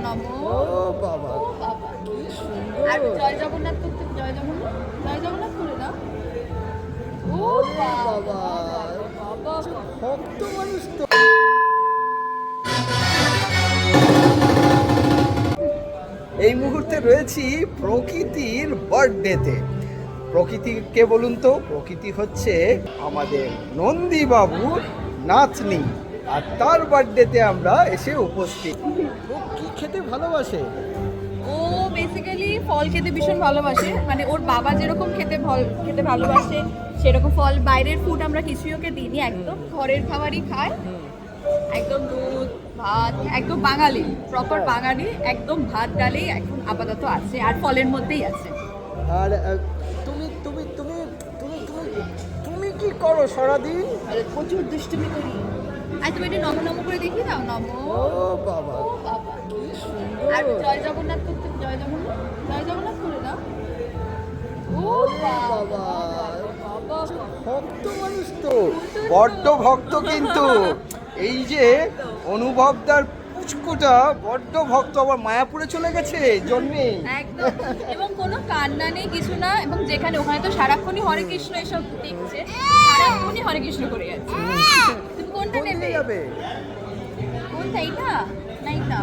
নমো। ও বাবা, ও বাবা, কি সুন্দর। আর জয় জগন্নাথ করতে, জয় জগন্নাথ, জয় জগন্নাথ করে দাও। ও ওরে বাবা, বাবা, বাবা, ভক্ত মানুষ তো। এই মুহূর্তে রয়েছি প্রকৃতির বার্থডেতে। প্রকৃতি কে বলুন তো? প্রকৃতি হচ্ছে আমাদের নন্দী বাবুর নাতনি, আর তার বার্থডেতে আমরা এসে উপস্থিত। ও কি খেতে ভালোবাসে? ও বেসিক্যালি ফল খেতে ভীষণ ভালোবাসে, মানে ওর বাবা যেরকম খেতে ভালোবাসে সেরকম ফল। বাইরের ফুড আমরা কিছুই ওকে দিইনি, একদম ঘরের খাবারই খায়। একদম দুধ ভাত, একদম বাঙালি, প্রপার বাঙালি, একদম ভাত ডালেই এখন আপাতত আছে, আর ফলের মধ্যেই আছে। আর তুমি তুমি তুমি তুমি তুমি তুমি কি করো সারাদিন? আরে প্রচুর দুষ্টুমি করি। আর তুমি একটু নমো নমো করে দেখিয়ে দাও। নমো। ও বাবা, ও বাবা, কি আর সুন্দর। জয় জগন্নাথ করতে, জয় জগন্নাথ, জয় জগন্নাথ করে দাও। ও ওরে বাবা, বাবা, বাবা, ভক্ত মানুষ তো, বড্ড ভক্ত কিন্তু। এই যে অনুভবদার পুচকুটা বড্ড ভক্ত, আবার মায়াপুরে চলে গেছে জন্মে। একদম। এবং কোনো কান্না নেই, কিছু না। এবং যেখানে ওখানে তো সারাক্ষণই হরে কৃষ্ণ এসব দেখছে, সারাক্ষণই হরে কৃষ্ণ করে যাচ্ছে। তুমি কোনটা কোন দিকে নেবে? যাবে? কোনটা, এইটা না এইটা?